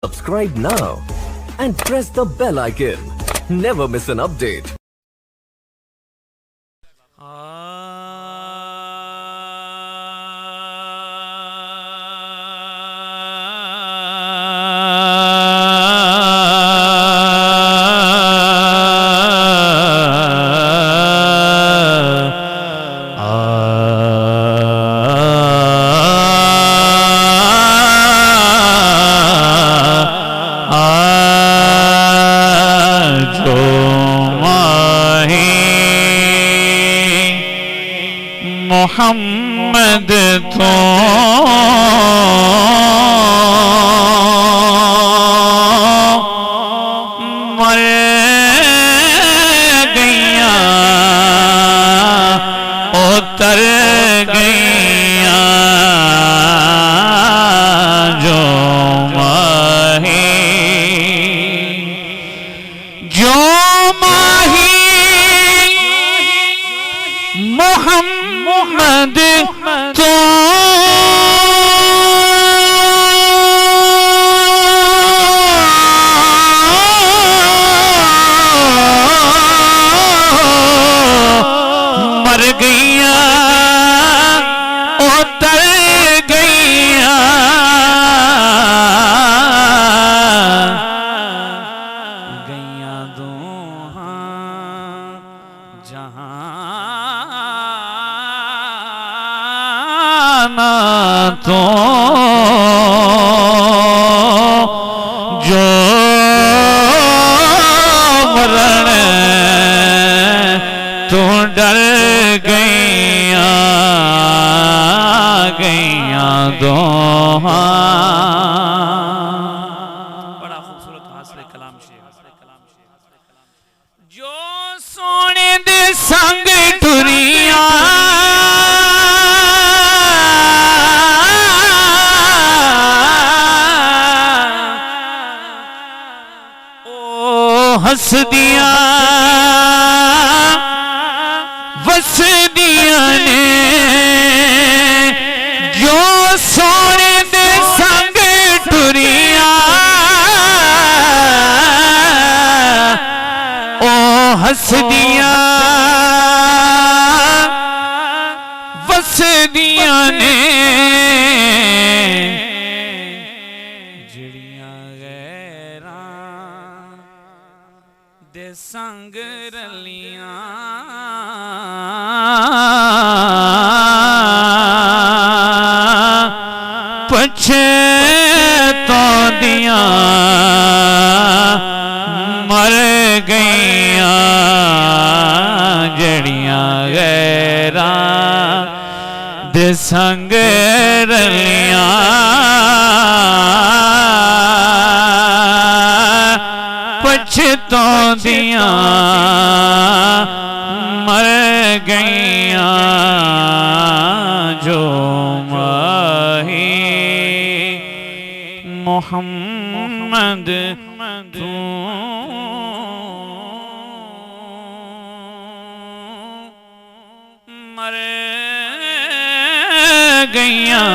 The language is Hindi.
Subscribe now and press the bell icon. Never miss an update. Mohammad तो मर गईया उतर गईया जो माही मोहम्मद तो मर गईया उतर गईया गईया दोहां जहां तो जो मरण तो डर गईया गईया दोहां। बड़ा खूबसूरत हासिल कलाम जो सोने दे संग टुरिया हसदिया वसदिया ने जो सोने दे संग टुरिया ओ हसदिया वसदिया ने दे संग रलियां पछताउंदियां मर गईयां जड़ियां गैरां दे संग रलियां पछताउंदियां मर गईयां जो माही मोहम्मद तू मर गईयां